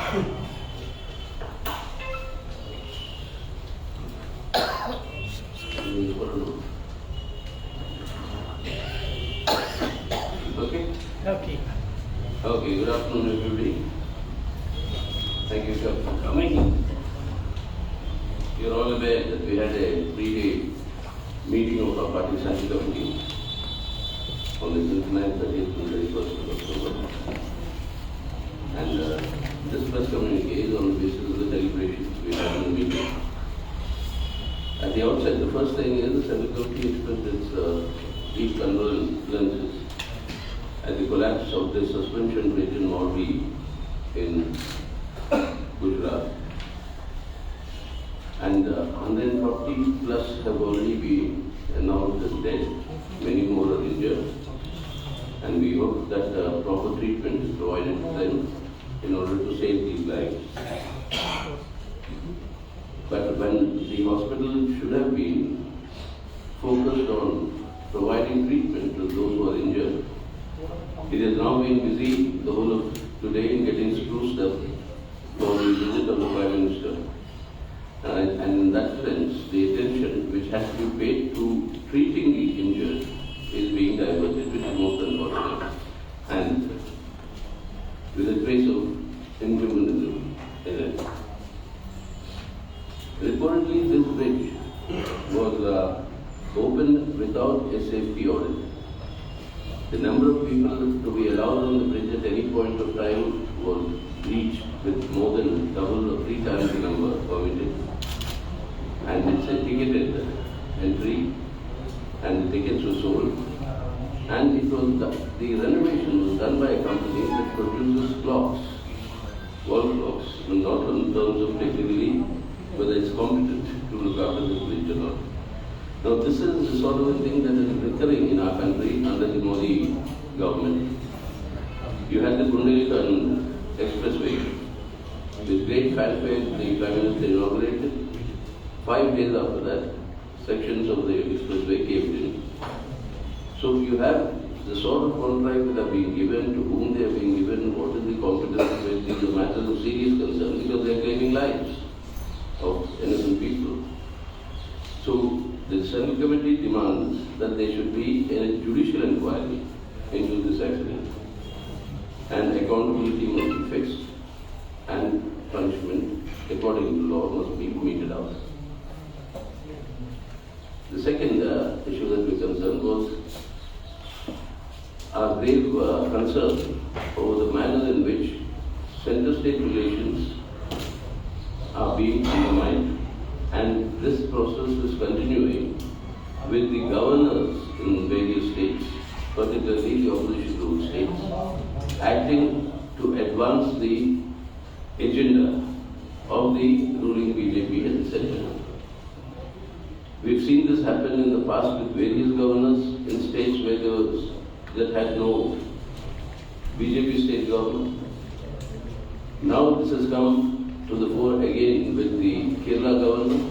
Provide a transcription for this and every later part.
Okay? Okay. Okay, good afternoon everybody. Thank you sir for coming. You're all aware that we had a 3-day meeting of our party Central Committee on the 29th, 30th and 31st of October. And this press communique is on the basis of the deliberations we had in the meeting. At the outset, the first thing is the Central Committee expressed its deep condolences at the collapse of the suspension bridge in Morbi in Gujarat. And 140 plus have already been announced as dead. Many more are injured. And we hope that proper treatment is provided to them in order to save these lives. But when the hospital should have been focused on providing treatment to those who are injured, it has now been busy the whole of today in getting spruced up for the visit of the Prime Minister. And in that sense, the attention which has to be paid to treating the injured is being diverted, which is most unfortunate. And with a trace of inhumanism in it. Reportedly, this bridge was opened without a safety audit. The number of people to be allowed on the bridge at any point of time was reached with more than double or 3 times the number permitted. And it's a ticketed entry, and the tickets were sold. And it was the renovation was done by a company that produces clocks, wall clocks, not in terms of technically whether it's competent to look after this bridge or not. Now this is the sort of a thing that is recurring in our country under the Modi government. You had the Bundelkhand Expressway. With great fanfare, the Prime Minister inaugurated. 5 days after that, sections of the expressway caved in. So you have the sort of contracts that are being given, to whom they are being given, what is the competence of it, these are matters of serious concern because they are claiming lives of innocent people. So the Central Committee demands that there should be a judicial inquiry into this accident, and accountability must be fixed, and punishment according to law must be meted out. The second issue that we concerned was our grave concern over the manner in which center-state relations are being undermined, and this process is continuing with the governors in various states, particularly the opposition ruled states, acting to advance the agenda of the ruling BJP at the center. We've seen this happen in the past with various governors in states where that had no BJP state government. Now this has come to the fore again with the Kerala governor,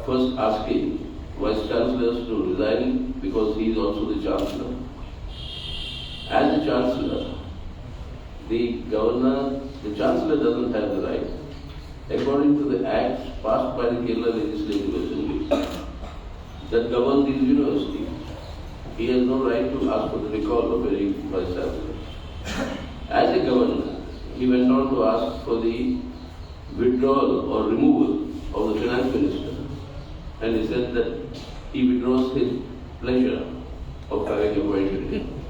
first asking Vice Chancellors to resign because he is also the Chancellor. As the Chancellor, the Chancellor doesn't have the right, according to the acts passed by the Kerala Legislative Assembly that govern these universities. He has no right to ask for the recall of any Vice Chancellor. As a governor, he went on to ask for the withdrawal or removal of the Finance Minister, and he said that he withdraws his pleasure of having appointed him.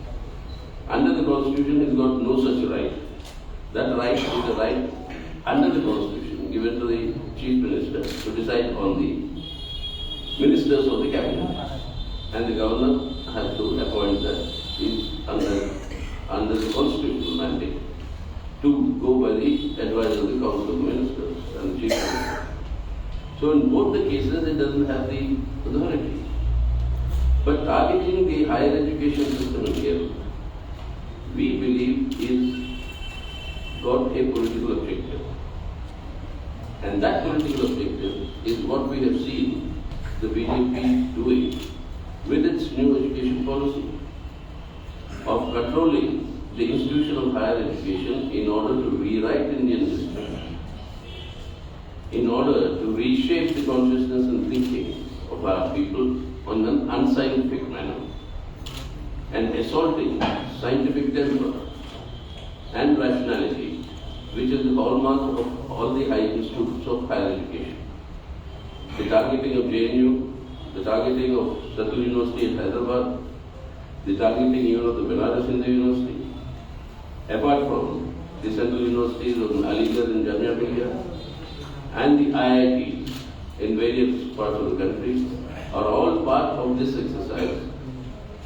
Under the Constitution, he's got no such right. That right is a right under the Constitution given to the Chief Minister to decide on the ministers of the cabinet, and the governor has to appoint that. He's under the constitutional mandate to go by the advice of the Council of Ministers and the Chief Minister. So in both the cases, it doesn't have the authority. But targeting the higher education system in Kerala, we believe is got a political objective. And that political objective is what we have seen the BJP doing with its new education policy of controlling the institution of higher education in order to rewrite Indian history, in order to reshape the consciousness and thinking of our people on an unscientific manner, and assaulting scientific temper and rationality, which is the hallmark of all the high institutes of higher education. The targeting of JNU, the targeting of Central University at Hyderabad, the targeting even of the Benares Hindu University, apart from the Central Universities of Aligarh and Jamia Millia, and the IITs in various parts of the country, are all part of this exercise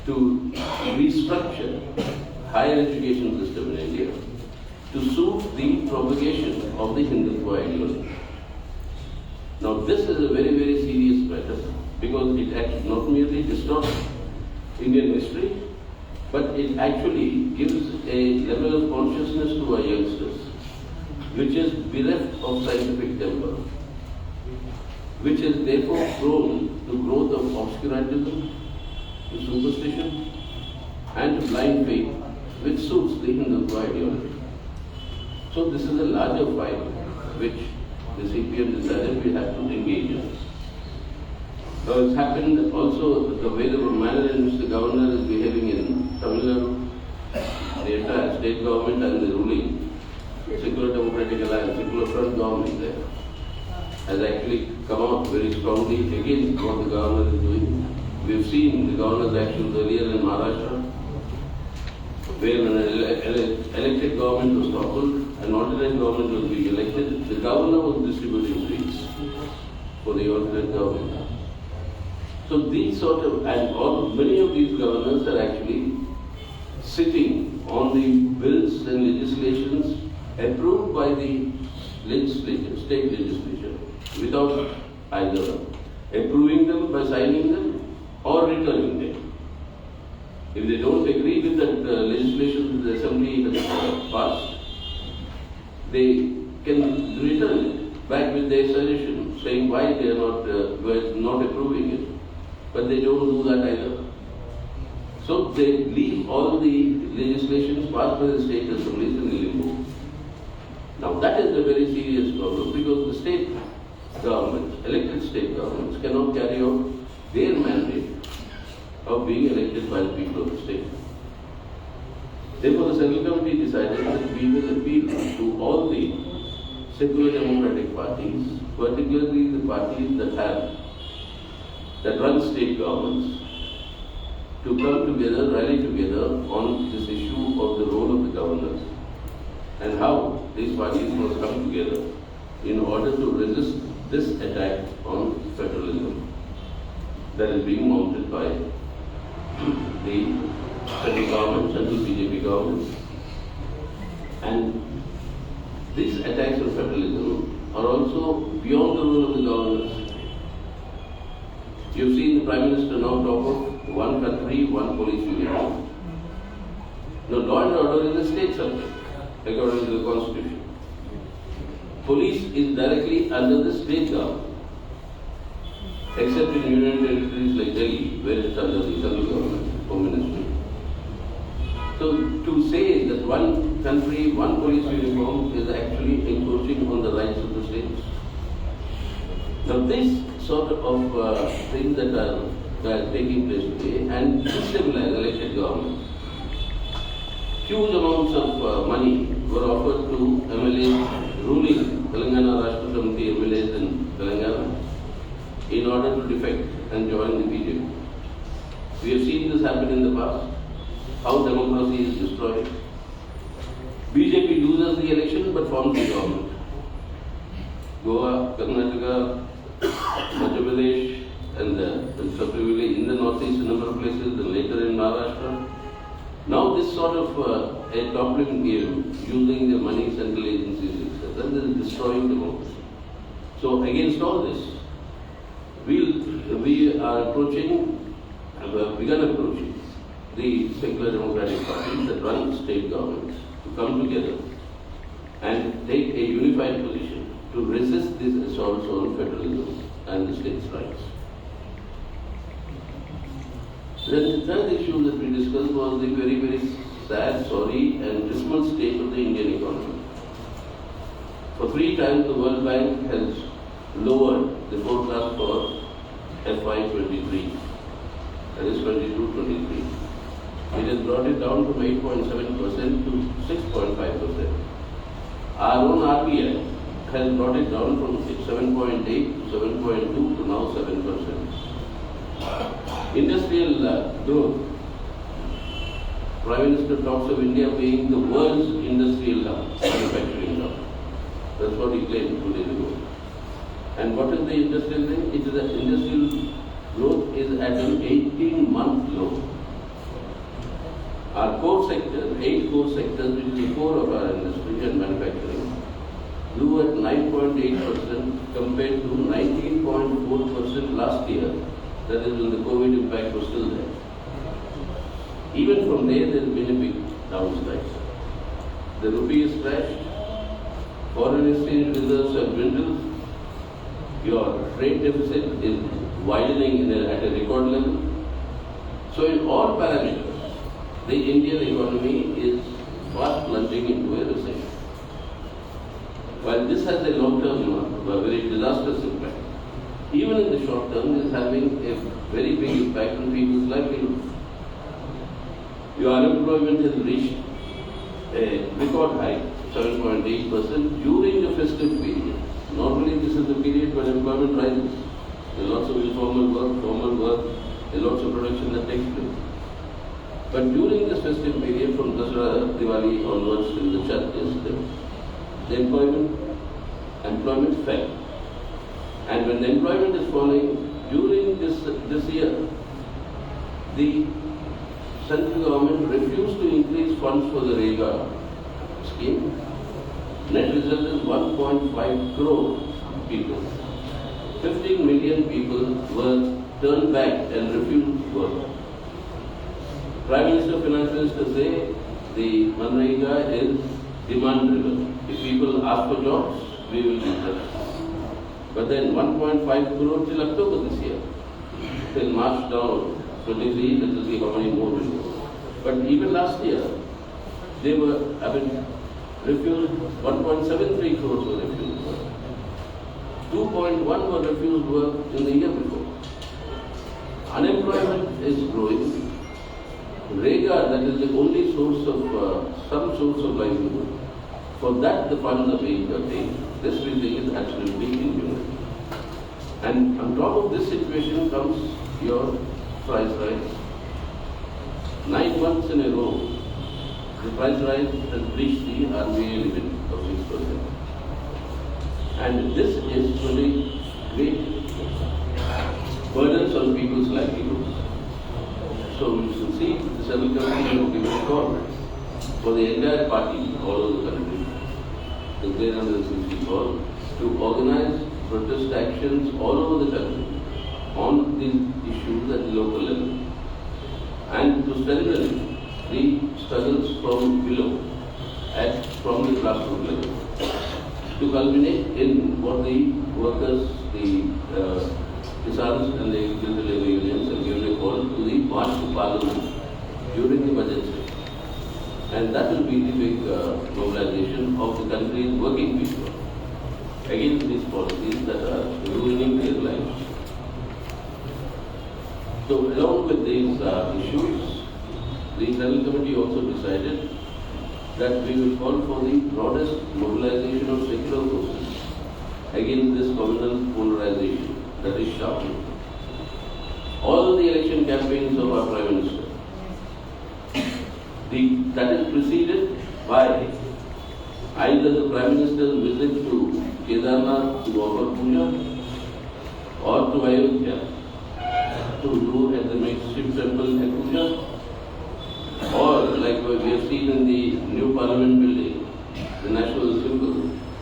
to restructure higher education system in India to suit the propagation of the Hindutva ideology. Now this is a very, very serious matter because it actually not merely distorts Indian history, but it actually gives a level of consciousness to our youngsters, which is bereft of scientific temper, which is therefore prone to growth of obscurantism, to superstition, and to blind faith, which suits the Hindutva ideology. So this is a larger fight which the Cpim decided we have to engage in. Now it's happened also the way the manner in which the governor is behaving in Tamil Nadu, the entire state government and the ruling Secular Democratic Alliance, Secular Front government there, has actually come out very strongly against what the governor is doing. We've seen the governor's actions earlier in Maharashtra, where an elected government was toppled, an alternate government was being elected. The governor was distributing seats for the alternate government. So these sort of, and many of these governors are actually sitting on the bills and legislations approved by the legislature, state legislature, without either approving them by signing them or returning them. If they don't agree with that legislation that the assembly has passed, they can return it back with their suggestion, saying why they are not approving it. But they don't do that either. So they leave all the legislations passed by the state assemblies in limbo. Now that is a very serious problem because the state governments, elected state governments, cannot carry out their mandate of being elected by the people of the state. Therefore the Central Committee decided that we will appeal to all the secular democratic parties, particularly the parties that run state governments, to come together, rally together on this issue of the role of the governors and how these parties must come together in order to resist this attack on federalism that is being mounted by the central government, central BJP government. And these attacks on federalism are also beyond the role of the governors. You've seen the Prime Minister now talk of one country, one police uniform. Now law and order is a state subject, according to the Constitution. Police is directly under the state government, except in union territories like Delhi, where it's under the central government, Home Ministry. So to say that one country, one police uniform is actually encroaching on the rights of the states. Now this sort of things that are taking place today and destabilize elected government. Huge amounts of money were offered to MLAs ruling Telangana Rashtra Committee MLAs in Telangana in order to defect and join the BJP. We have seen this happen in the past, how democracy is destroyed. BJP loses the election but forms the government. Goa, Karnataka, Madhya Pradesh, and subsequently in the northeast, a number of places, and later in Maharashtra. Now this sort of a tumbling game, using the money, central agencies, etc., this is destroying democracy. So against all this, we are approaching, we have begun approaching the secular democratic parties that run state governments to come together and take a unified position to resist this assaults on federalism and the states' rights. Then the third issue that we discussed was the very, very sad, sorry, and dismal state of the Indian economy. For 3 times, the World Bank has lowered the forecast for FY23, that is 22-23. It has brought it down from 8.7% to 6.5%. Our own RBI has brought it down from 7.8 to 7.2 to now 7%. Industrial growth. Prime Minister talks of India being the world's industrial hub, manufacturing hub. That's what he claimed 2 days ago. And what is the industrial thing? It is that industrial growth is at an 18-month low. Our core sectors, 8 core sectors, which is the core of our industry and manufacturing, grew at 9.8% compared to 19.4% last year. That is when the COVID impact was still there. Even from there has been a big downside. The rupee is crashed, foreign exchange reserves have dwindled, your trade deficit is widening at a record level. So in all parameters, the Indian economy is fast plunging into a recession. While this has a long-term, a very disastrous impact, even in the short term, it is having a very big impact on people's livelihoods. Your unemployment has reached a record high, 7.8% during the festive period. Normally, this is the period when employment rises. There are lots of informal work, formal work, there are lots of production that takes place. But during this festive period, from 𝒃𝒆𝒏𝒈𝒂𝒍, Diwali onwards till the Chhath, the employment fell. And when the employment is falling, during this year, the central government refused to increase funds for the 𝒂𝒂𝒂𝒍 scheme. Net result is 1.5 crore people. 15 million people were turned back and refused work. Prime Minister, Finance Minister say the 𝒁𝒂𝒂𝒂 is demand driven. If people ask for jobs, we will give them. But then 1.5 crore till October this year. Till March down, 23, let us see how many more will go. But even last year, they were, refused, 1.73 crores were refused work. 2.1 were refused work in the year before. Unemployment is growing. 𝒂𝒂𝒂, that is the only source of, some source of livelihood. For that, the funds are being curtailed. This we think is absolutely inhuman. And on top of this situation comes your price rise. 9 months in a row, the price rise has reached the RBI limit of 6%. And this is putting great burdens on people's livelihoods. So we should see the Central Committee will give a call for the entire party all over the country, the 360 call, to organize protest actions all over the country on these issues at the local level, and to strengthen the struggles from below, from the grassroots level, to culminate in what the workers, the Kisans and the agricultural labor unions have given a call to the March to Parliament during the budget session. And that will be the big mobilization of the country's working people against these policies that are ruining their lives. So along with these issues, the Central Committee also decided that we will call for the broadest mobilization of secular forces against this communal polarization that is shouting. All the election campaigns of our Prime Minister, that is preceded by either the Prime Minister's visit to Kedarnath to offer puja, or to Ayodhya to do at the makeshift temple a puja, or like we have seen in the new Parliament building, the national symbol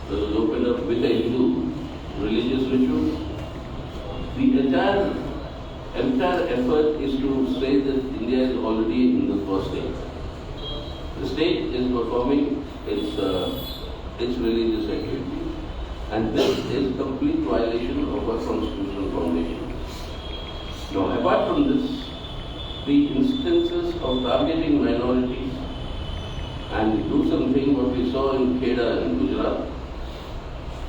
that was opened up with a Hindu religious ritual. The entire effort is to say that India is already in the first stage. The state is performing its religious activity, and this is complete violation of our constitutional foundation. Now, apart from this, the instances of targeting minorities and do something what we saw in Kheda in Gujarat,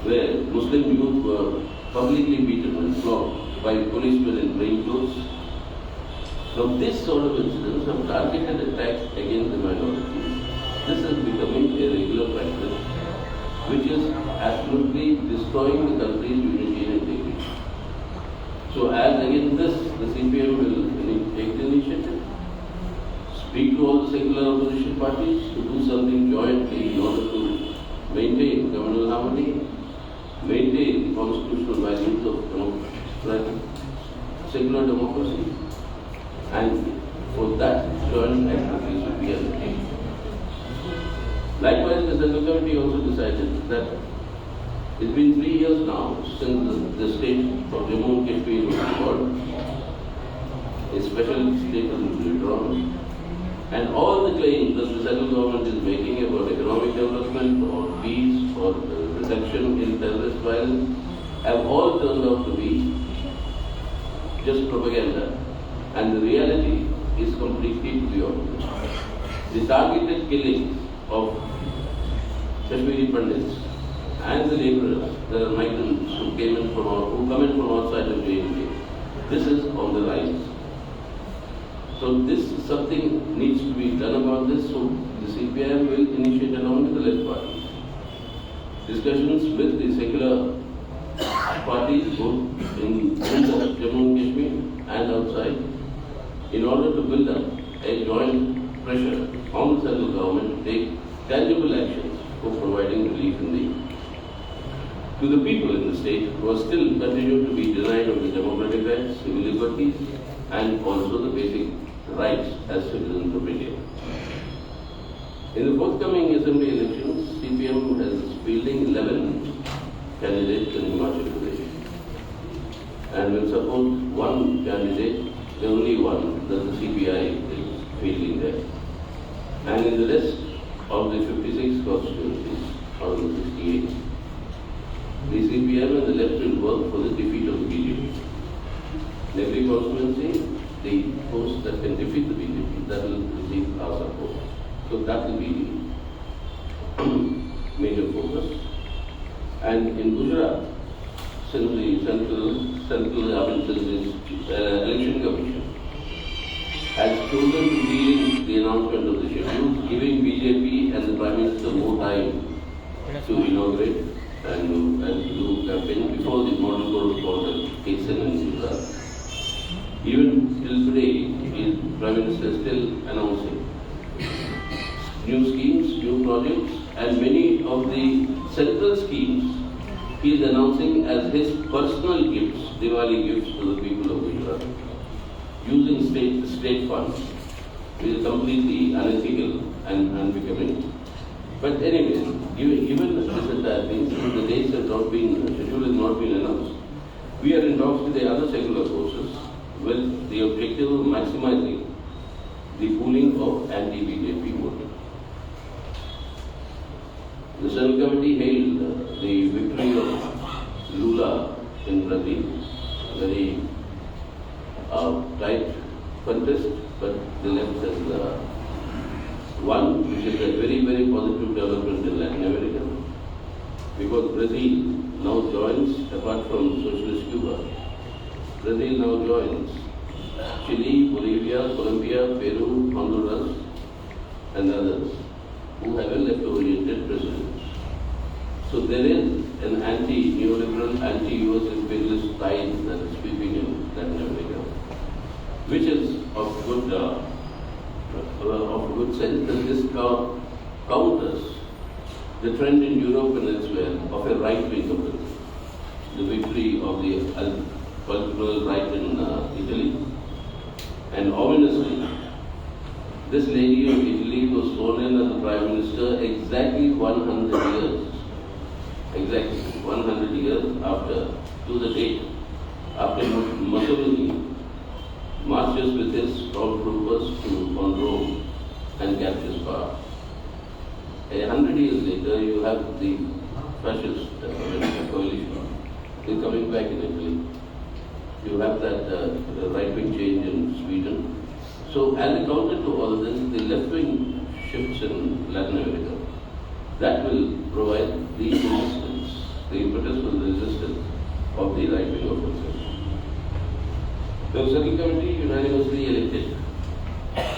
where Muslim youth were publicly beaten and flogged by policemen in plain clothes. Now this sort of incidents of targeted attacks against the minorities, this is becoming a regular practice, which is absolutely destroying the country's unity and integrity. So as against this, the CPM will take the initiative, speak to all the secular opposition parties to do something jointly in order to maintain communal harmony, maintain the constitutional values of secular democracy, and for that joint activities should be undertaken. Likewise, the Central Committee also decided that it's been 3 years now since the state of Jammu and Kashmir was called, a special state was withdrawn, and all the claims that the central government is making about economic development or peace or reduction in terrorist violence have all turned out to be just propaganda, and the reality is completely the opposite. The targeted killing of Kashmiri Pandits and the laborers, the migrants who come in from outside of J&K, this is on the rise. So this is something needs to be done about this. So the CPIM will initiate along with the left parties discussions with the secular parties both in Jammu and Kashmir and outside in order to build up a joint pressure on the central government to take tangible actions for providing relief to the people in the state who are still continue to be denied of the democratic rights, civil liberties, and also the basic rights as citizens of India. In the forthcoming assembly elections, CPM is fielding 11 candidates in Himachal Pradesh and will support one candidate, the only one that the CPI is fielding there. And in the rest of the 56 constituencies out of the 68, the CPM and the left will work for the defeat of the BJP. In every constituency, the post that can defeat the BJP, that will receive our support. So that will be the major focus. And in Gujarat, since the election commission has chosen to deal in the announcement of the schedule, giving BJP and the Prime Minister more time to inaugurate and to do campaign before the model code of conduct takes in Gujarat. Even till today, the Prime Minister is still announcing new schemes, new projects, and many of the central schemes he is announcing as his personal gifts, Diwali gifts to the people of Gujarat, using state funds, which is completely unethical and unbecoming. But anyway, given this entire thing, since the dates have not been, the schedule has not been announced, we are in talks with the other secular forces with the objective of maximizing the pooling of anti-BJP voting. The Central Committee hailed the victory of Lula in Brazil, very tight contest, but the left has won, which is a very, very positive development in Latin America, because Brazil now joins, apart from socialist Cuba, Brazil now joins Chile, Bolivia, Colombia, Peru, Honduras, and others who have a left-oriented president. So there is an anti-neoliberal, anti-US imperialist tide that is sweeping in Latin America, which is of good sense that this counters the trend in Europe and elsewhere of a right-wing opposition. The victory of the cultural right in Italy, and ominously, this lady of Italy was sworn in as the Prime Minister exactly 100 years after, to the date, after Mussolini marches with his stormtroopers on Rome and captures power. 100 years later, you have the fascist coalition is coming back in Italy. You have that right-wing change in Sweden. So as a counter to all this, the left-wing shifts in Latin America. That will provide the resistance, the impetus for the resistance of the right-wing offensive. The Central Committee unanimously elected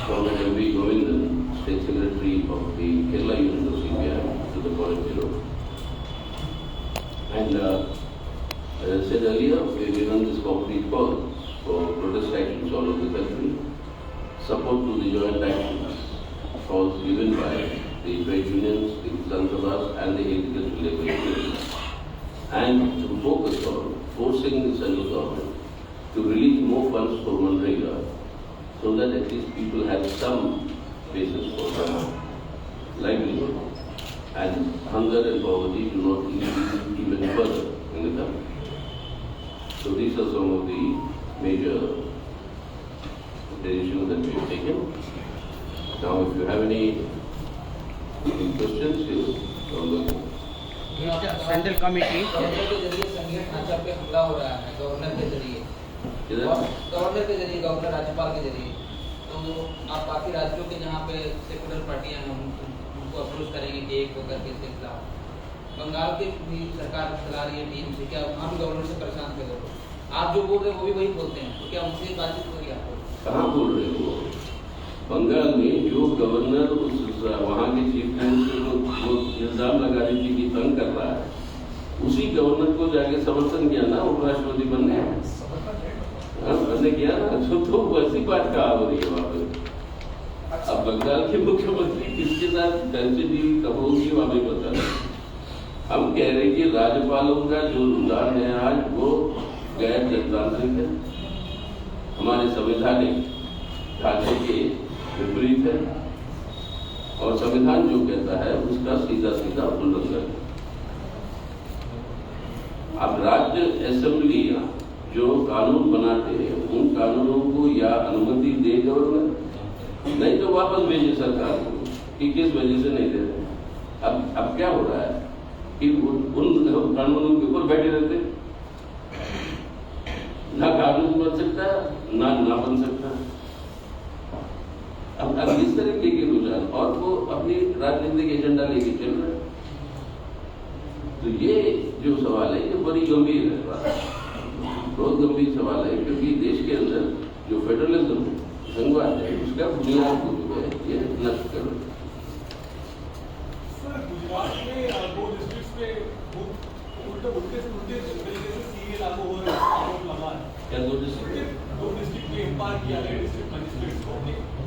Comrade 𝒂𝒂𝒂𝒍, State Secretary of the Kerala unit of Cpim, to the Politburo. And as I said earlier, we have given this concrete calls for protest actions all over the country, support to the joint actions, calls given by the trade unions, the Kisan Sabhas and the agricultural labor unions, and to focus on forcing the central government to release more funds for Manrega, so that at least people have some basis for their livelihood and hunger and poverty do not increase even further in the country. So these are some of the major decisions that we have taken. Now, if you have any questions, you can central committee के जरिए संघीय ढांचा पे हमला हो रहा है governor के जरिए, गवर्नर राज्यपाल के जरिए, तो आप बाकी राज्यों के जहाँ पे सेकुलर पार्टियां हैं उनको अप्रोच करेंगे कि एक होकर के इसके खिलाफ। बंगाल की भी सरकार चला रही है टीम से, क्या हम गवर्नर से परेशान कर रहे हो? आप जो बोल रहे हैं वो भी वही बोलते हैं, तो क्या उनसे बातचीत हो रही है आपको? कहाँ बोल रहे हो? बंगाल में जो गवर्नर उस वहाँ के चीफ मिनिस्टर को इल्जाम लगा रही थी कि तंग कर रहा है, उसी गवर्नर को जाके समर्थन किया ना उपराष्ट्रपति बनने किया ना, तो वैसी बात कहा हो रही है वहाँ पे। अब बंगाल के मुख्यमंत्री किसके साथ कैसे डील कब होगी वहाँ पे बता रहे। हम कह रहे हैं कि राज्यपालों का जो रुझान है आज वो गैर जनतांत्रिक है, हमारे संवैधानिक ढांचे के विपरीत है, और संविधान जो कहता है उसका सीधा सीधा उल्लंघन है। अब राज्य असेंबलियां जो कानून बनाते हैं उन कानूनों को या अनुमति दे गवर्नर, नहीं तो वापस भेजे सरकार को कि किस वजह से नहीं दे रहे। अब क्या हो रहा है कि उन कानूनों के ऊपर बैठे रहते, ना कानून बन सकता ना बन सकता। अब इस तरीके के रुझान और वो अपनी राजनीतिक एजेंडा लेके चल रहे हैं, तो ये जो सवाल है ये बड़ी गंभीर है, बहुत गंभीर सवाल है, क्योंकि देश के अंदर जो फेडरलिज्म संघवाद है उसका बुनियाद को जो है ये नष्ट कर रहे हैं। गुजरात में दो डिस्ट्रिक्ट्स में उल्टे तरीके से सीए लागू हो रहा है, आरोप लगा है। क्या दो डिस्ट्रिक्ट में एम्पावर किया गया डिस्ट्रिक्ट मजिस्ट्रेट्स को,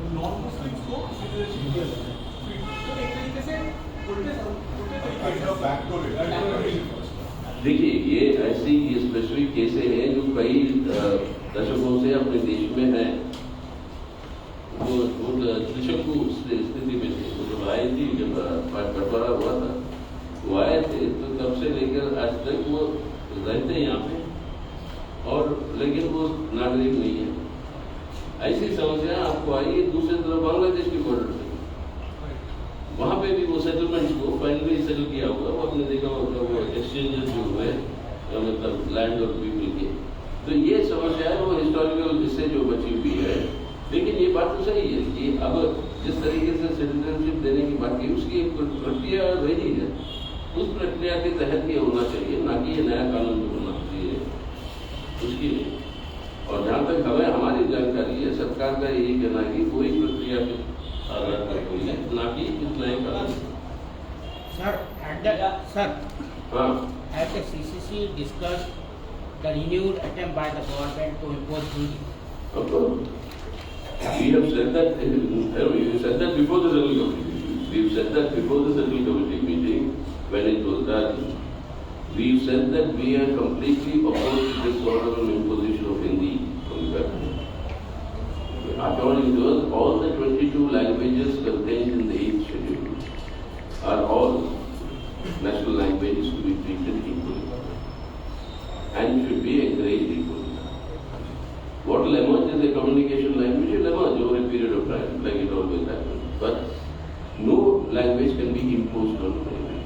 नॉन मुस्लिम्स को सिटीजनशिप दिया जाए, तो एक तरीके से उल्टे तरीके से। देखिए, ये ऐसी स्पेसिफिक केसें हैं जो कई दशकों से अपने देश में हैं। वो त्रिशंकु स्थिति में थे, वो जब आए थी, जब बंटवारा हुआ था वो आए थे, तो तब से लेकर आज तक वो रहते हैं यहाँ पे, और लेकिन वो नागरिक नहीं है। ऐसी समस्या आपको आई है दूसरी तरफ बांग्लादेश के बॉर्डर से, वहाँ पे भी वो सेटलमेंट्स को फाइनली सेटल किया होगा, वो आपने देखा होगा वो एक्सचेंजेस जो हुए मतलब लैंड और पीपल के। तो ये समस्या है वो हिस्टोरिकल इससे जो बची हुई है। लेकिन ये बात तो सही है कि अब जिस तरीके से सिटीजनशिप देने की बात की उसकी एक प्रक्रिया रही है, उस प्रक्रिया के तहत ये होना चाहिए, ना कि ये नया कानून जो होना चाहिए उसकी नहीं। और जहाँ तक हमें हमारी जानकारी है, सरकार का यही कहना है कि कोई प्रक्रिया के आधार पर कोई है, ना कि इस नए कानून। Sir, हाँ, has the CCC discussed the renewed attempt by the government to impose duty? of course. We have said that, we said that before the Central Committee. We've said that before the Central Committee meeting when it was done. We've said that we are completely opposed to this sort of an imposition of Hindi on the country. According to us, all the 22 languages contained in the 8th schedule are all national languages to be treated equally and should be encouraged equally. What will emerge as a communication language will emerge over a period of time, like it always happens. But no language can be imposed on anybody.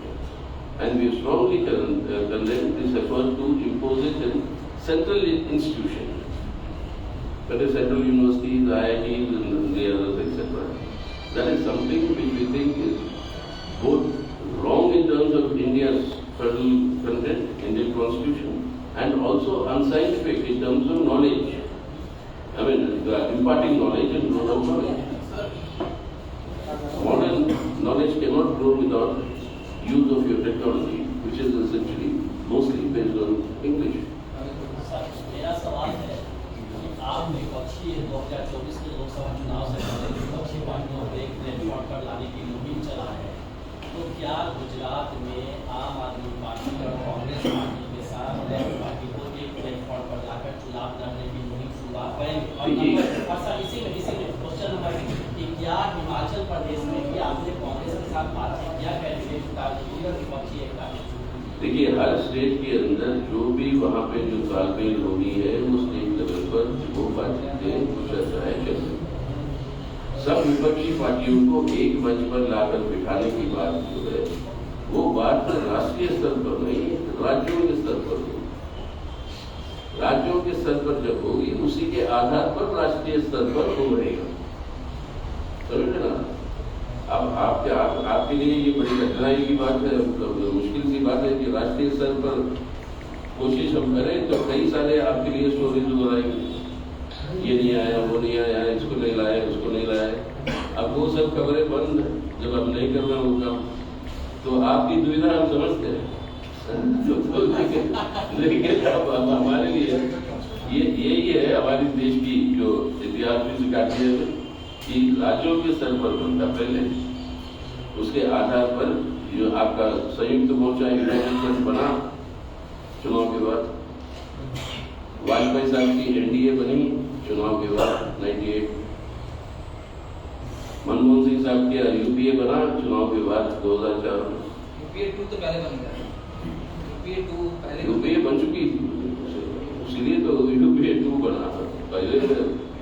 And we strongly condemn this effort to impose it in central institutions, that is central universities, IITs and the others, etc. That is something which we think is both wrong in terms of India's federal content, Indian constitution, and also unscientific in terms of knowledge. I mean, imparting knowledge and growth of knowledge. Modern knowledge cannot grow without use of your technology, which is essentially mostly based on English. Sir, मेरा सवाल है कि आप विपक्षी 2024 के लोकसभा चुनाव से पहले विपक्षी पार्टियों को एक प्लेटफॉर्म पर लाने की मुहिम चला है, तो क्या गुजरात में आम आदमी पार्टी और कांग्रेस पार्टी के साथ लेफ्ट पार्टी को एक प्लेटफॉर्म पर लाकर चुनाव लड़ने की मुहिम शुरुआत करेंगे? और सर इसी में क्वेश्चन नंबर कि क्या हिमाचल प्रदेश में भी आपने कांग्रेस के साथ बातचीत किया कैंडिडेट उतारने और विपक्षी एकता? देखिए, हर स्टेट के अंदर जो भी वहाँ पे जो तालमेल होनी है वो स्टेट लेवल पर वो बातचीतें कुछ ऐसा है कैसे सब विपक्षी पार्टियों को एक मंच पर लाकर बिठाने की बात जो है वो बात राष्ट्रीय स्तर पर नहीं, राज्यों के स्तर पर होगी। राज्यों के स्तर पर जब होगी उसी के आधार पर राष्ट्रीय स्तर पर हो रहेगा। समझे ना? अब आपके लिए ये बड़ी कठिनाई की बात है, मुश्किल सी बात है कि राष्ट्रीय स्तर पर कोशिश हम करें तो कई सारे आपके लिए स्टोरीज हो आएंगे, ये नहीं आया, वो नहीं आया, इसको नहीं लाया, उसको नहीं लाया। अब वो सब खबरें बंद है जब हम नहीं कर रहे हैं वो काम, तो आपकी दुविधा हम समझते हैं। लेकिन अब हमारे लिए यही है हमारी देश की जो इतिहास भी सिखाती है कि राज्यों के स्तर पर बनता पहले, उसके आधार पर जो आपका संयुक्त मोर्चा यूनाइटेड बना चुनाव के बाद, वाजपेयी साहब की एनडीए बनी चुनाव के बाद 98, मनमोहन सिंह साहब के यूपीए बना चुनाव के बाद 2004। यूपीए 2 तो पहले बन गया, यूपीए 2 पहले यूपीए बन चुकी थी, इसलिए तो यूपीए 2 बना। पहले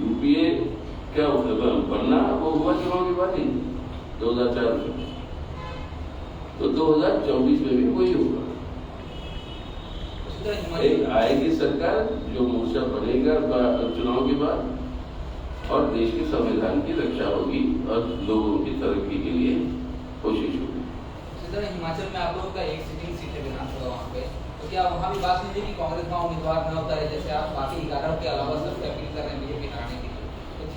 यूपीए क्या बनना वो हुआ चुनाव के बाद ही 2004 में, तो 2024 में भी वही होगा। एक आएगी सरकार जो मोर्चा बनेगा चुनाव के बाद और देश के संविधान की रक्षा होगी और लोगों की तरक्की के लिए कोशिश होगी। हिमाचल में आप लोगों का एक सिटिंग सीट है विधानसभा वहाँ पे, तो क्या वहाँ भी बात नहीं है कि कांग्रेस का उम्मीदवार न होता है, जैसे आप बाकी 11 के अलावा सबसे अपील कर रहे हैं बीजेपी हटाने की?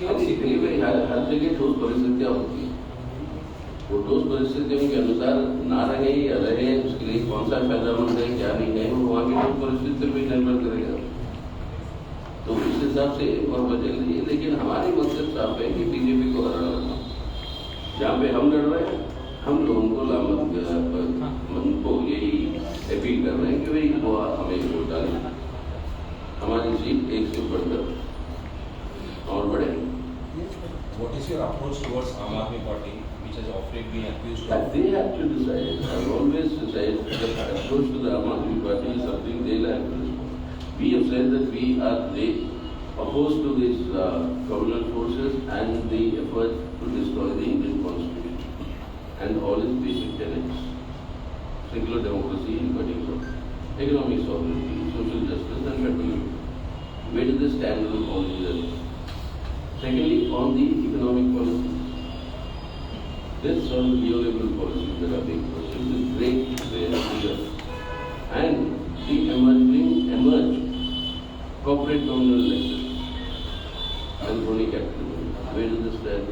हर जगह ठोस परिस्थितियाँ होती है, वो ठोस परिस्थितियों के अनुसार ना रहे या रहे उसके लिए कौन सा फायदामंद है क्या नहीं है वो वहाँ की ठोस परिस्थिति पर निर्भर करेगा। तो उस हिसाब से और बदल रही है, लेकिन हमारी मकसद साफ है कि बीजेपी को हराना। जहाँ पे हम लड़ रहे हैं हम लोगों को को यही अपील कर रहे हैं कि भाई वो हमें वोट डालें, हमारी सीट एक से बढ़कर और बढ़े। What is your approach towards Aam Aadmi Party, which has often been accused But of? they have to decide. I've always said the approach to the Aam Aadmi Party is something they'll have to respond. We have said that we are opposed to these communal forces and the effort to destroy the Indian Constitution and all its basic tenets. Secular democracy, economic sovereignty, social justice and federalism. Where does this stand on all these elements? Secondly, on the economic policy, there's some neoliberal policies that are being pursued with great vigor, and the emerged corporate nominal elections and crony capitalism. Where does this stand?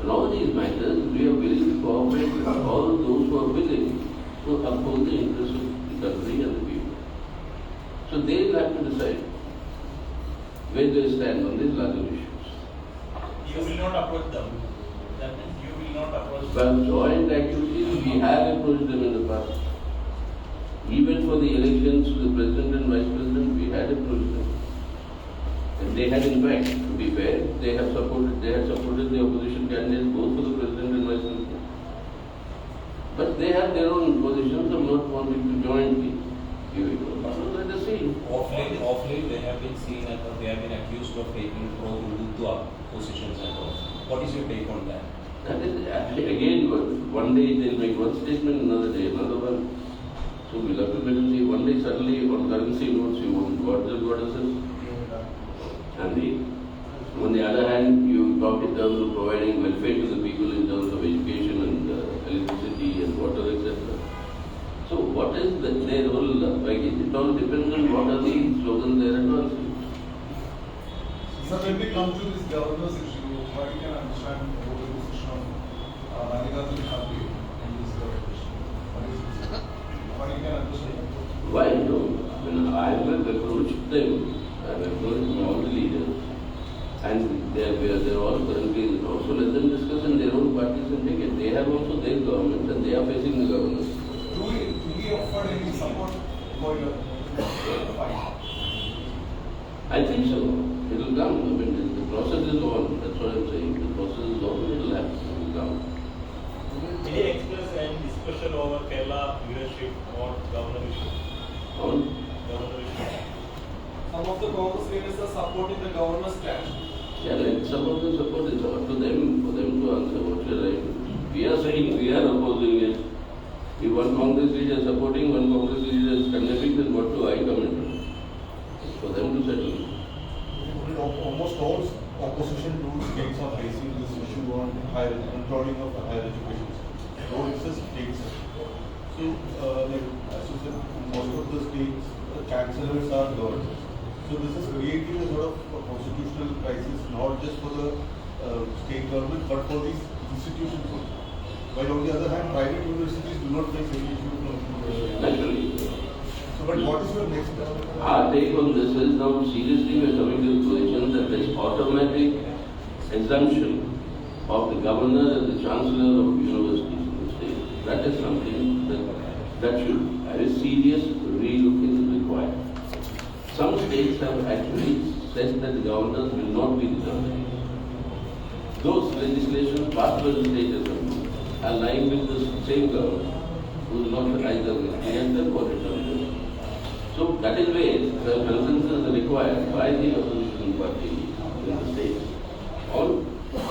In all these matters, we are willing to cooperate with all those who are willing to uphold the interests of the country and the people. So they will have to decide where they stand on these larger issues. You will not approach them. That means you will not approach them. Well, joint activities, we have approached them in the past. Even for the elections to the president and vice president, we had approached them. And they had, in fact, to be fair, they had supported the opposition candidates both for the president and vice president. But they have their own positions of not wanting to join the UAE. So let us see. Of late, they have been seen and they have been accused of taking pro-Hindutva positions and all. What is your take on that? That is again, one day they'll make one statement, another day another one. So we'll have to wait and see. One day suddenly on currency notes you want 𝑺𝒉𝒂𝒓𝒆. And on the other hand, you talk in terms of providing welfare to the people. So what is their role? Like it all depends on what are the slogans they are advancing. So when we come to this governance issue, what we can understand about the position of Mallikarjun Kharge in this question? What you can understand? Why no? When I have approached them, I have approached all the leaders, and they are all currently also let them discuss in their own parties and take it. They have also their government and they are facing the government. Do we offer any support for your fight? I think so. It will come. I mean, the process is on. That's what I'm saying. The process is on. It will happen. It will come. Did he express any discussion over Kerala leadership or governor issue? On? Governor issue. Some of the Congress leaders are supporting the governor's stand. Yeah, like some of the support is up to them, for them to answer what you're right. We are saying we are opposing it. If one Congress leader is supporting, one Congress leader is condemning, then what do I comment on? It's for them to settle. Almost all opposition to states are facing this issue on controlling of higher education. Though it's a state sector. So, like as you said, most of the states, the chancellors are governors. So this is creating a sort of a constitutional crisis, not just for the state government, but for these institutions also. While on the other hand, private universities do not face any issue from Naturally. So, but what is your next step? Our take on this is now seriously we are coming to the position that there is automatic exemption of the governor and the chancellor of universities in the state. That is something that should have a serious relook is required. Some states have actually said that the governors will not be exempted. Those legislations passed by the state assembly are lying with the same governor who is not either minister or representative. So that is where the consensus is required by the opposition party in the state on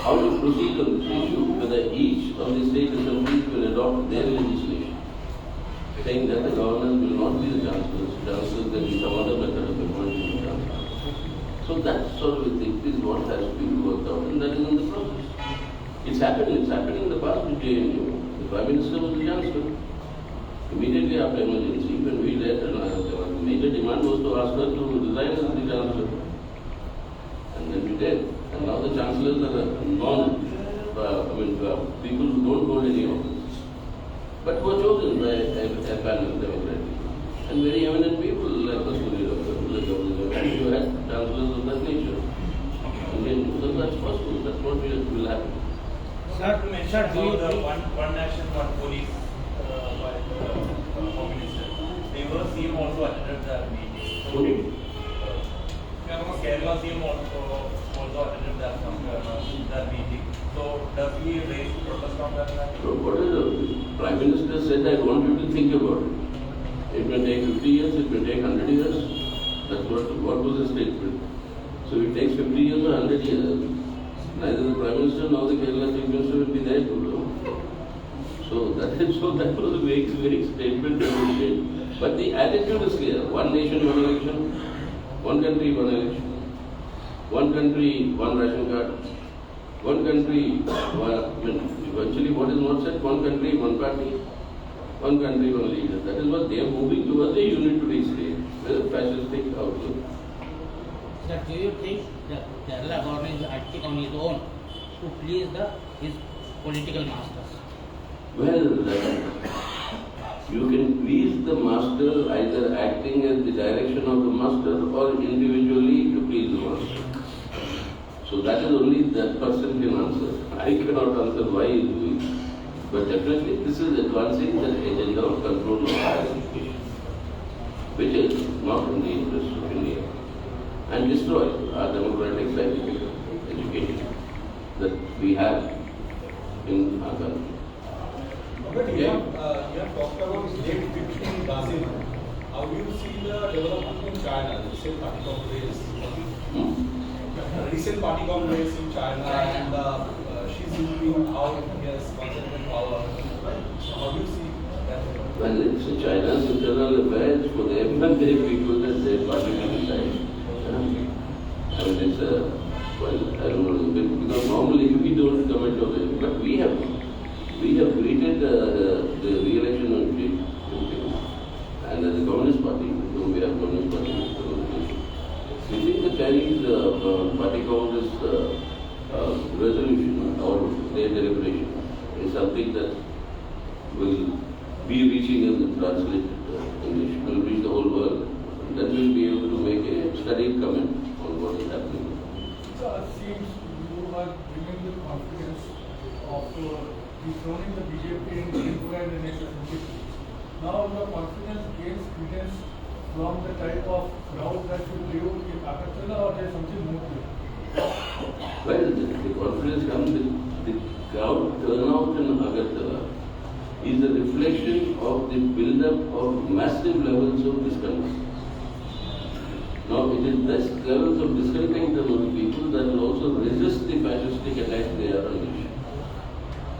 how to proceed on this issue, whether each of the state assemblies will adopt their legislation, saying that the governors will not be the chancellors, chancellors can be some other method of appointing the chancellor. So that sort of a thing is what has to be worked out, and that is in the process. It's happened in the past with JNU. The Prime Minister was the chancellor. Immediately after emergency, when we left, the major demand was to ask her to resign as the chancellor. And then we did. And now the chancellors are people who don't hold any office, but who are chosen by a panel democratically. And very eminent people like Kasturi, and you had chancellors of that nature. And then, so that's possible. That's what will happen. Sir, to mention about the one nation, one police by the Home Minister. They CM also attended that meeting. Kerala CM also attended that meeting. So does he raise protest on that? So what is the Prime Minister said, I want you to think about it. It may take 50 years, it may take 100 years. That's what was the statement. So it takes 50 years or 100 years. Neither the Prime Minister nor the Kerala Chief Minister will be there to do. So that was a vague statement that was made. But the attitude is clear. One nation, one election. One country, one election. One country, one ration card. One country, eventually what is not said, one country, one party. One country, one leader. That is what they are moving towards a unitary state with a fascistic outlook. Sir, do you think the Kerala government is acting on his own to please his political masters? Well, you can please the master either acting at the direction of the master or individually to please the master. So that is only that person can answer. I cannot answer why he is doing it. But definitely this is advancing the agenda of control of higher education, which is not in the interest of India, and destroys our democratic scientific education that we have in our country. But you have talked about state fixed in Brazil. How do you see the development in China, the recent party congress? Recent party congress in China and Xi Jinping, how he has concentrated power. How do you see that? Well, it's China's internal affairs for them and their people that their party will decide. I mean, it's I don't know, because normally we don't comment on it, but we have greeted the re-election of Xi Jinping. as a Communist Party, so we have Communist Party resolution. We think the Chinese Party Congress resolution or their deliberation is something that will be reaching in the translated English, will reach the whole world. Then we'll be able to make a studied comment on what is happening. So it seems you are bringing the confidence of dethroning the BJP and Tripura in the next assembly. Now the confidence gains credence from the type of crowd that you live in Agartala, or there is something more to it? Well, the confidence comes with the crowd turnout in Agartala is a reflection of the build-up of massive levels of discontent. Now, it is this levels of discontent among the people that will also resist the fascistic attack they are unleashing.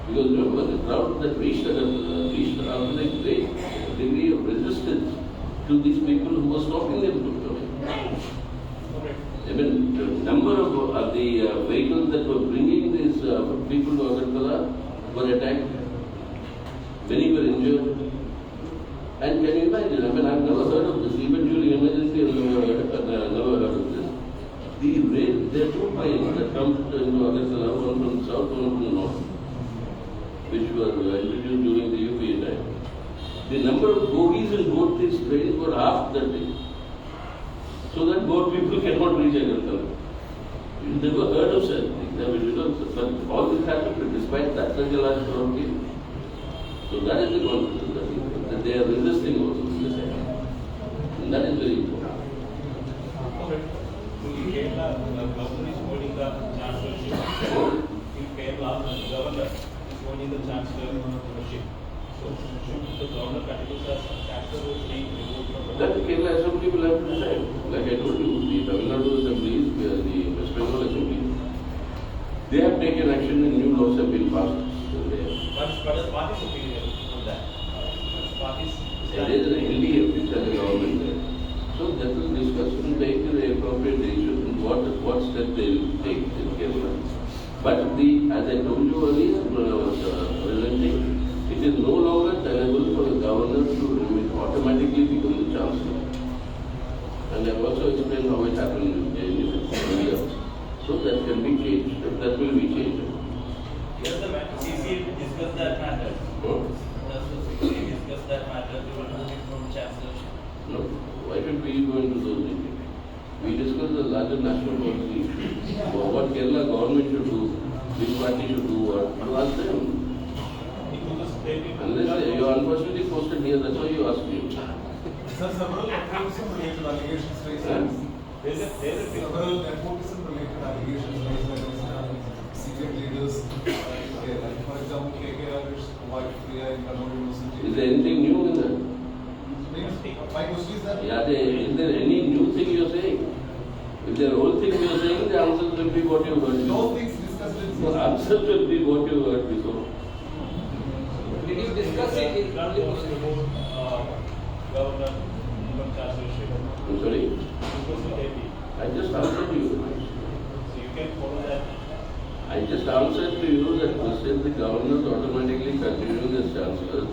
Because remember, the crowd that reached Agartala reached after a great degree of resistance to these people who were stopping them from coming. I mean, the number of the vehicles that were bringing these people to Agartala were attacked. Many were injured. And can you imagine? I mean, I've never heard of this. Even during emergency, I've never heard of this. There are two planes that come into Agartala, one from the south, one from the north, which were introduced during the UPA time. The number of bogies in both these trains were half that day. So that both people cannot reach Agartala. You never heard of such things. I mean, but all this happened despite that such a large crowd came. So that is the confidence that they are resisting also to this attack. And that is very important. Okay. So in Kerala, the governor is holding the chancellorship. In Kerala, the governor is holding the chancellorship. So should the governor continue as chancellor or being removed from That the Kerala Assembly will have to decide. Like I told you, the Tamil Nadu assemblies, the West Bengal Assembly, they have taken action and new laws have been passed. So What is party's opinion on that? Party's there is an LDF which has a government there. So that will discuss and take the appropriate decision and what step they will take in Kerala. But as I told you earlier, when I was presenting, it is no longer tenable for the governor to automatically become the chancellor. And I have also explained how it happened in India. So that can be changed. That will be changed. Yes, the CCA discussed that matter. Does the CCA discuss that matter to remove him from chancellorship? No. Why should we go into those details? We discuss the larger national policy issues. What Kerala government should do, which party should do what, you ask them. Unless you are unfortunately posted here, that's why you ask me. Sir, several nepotism-related allegations raised. Several nepotism-related allegations raised by the senior leaders in Kerala. For example, 𝒂𝒂𝒅's wife Priya in Kannur University. Is there anything new in that? My question is that. Yeah, is there any new thing you are saying? If there are old things you are saying, the answers will be what you heard. No things discussed in The answers will be what you heard before. Did you discuss it in governor from chancellorship? I'm sorry? I just answered you. So you can follow that. I just answered to you that since the governors automatically continuing as chancellors,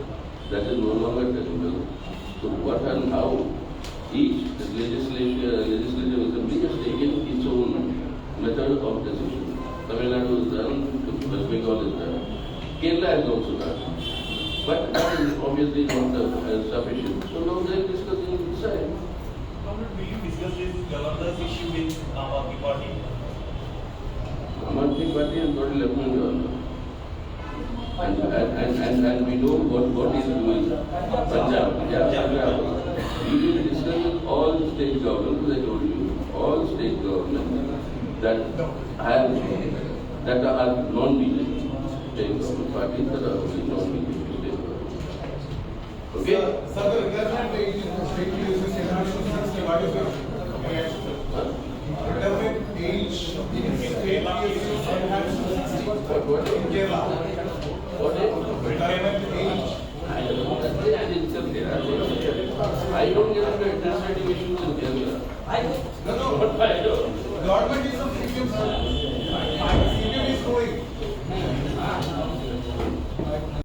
that is no longer tenable. So what and how each legislative assembly has taken its own method of decision. Tamil Nadu is done, West Bengal is done. Kerala has also done. But that is obviously not sufficient. So now they are discussing inside. Will you discuss this governor's issue with Aam Aadmi Party? Aam Aadmi Party is not a lieutenant governor. And we know what is doing. Punjab. We will discuss with all state governments, as I told you, all state governments that are non-BJP state government parties that are non-BJP state government. Okay? Sir, the requirement is strictly using international system. What is your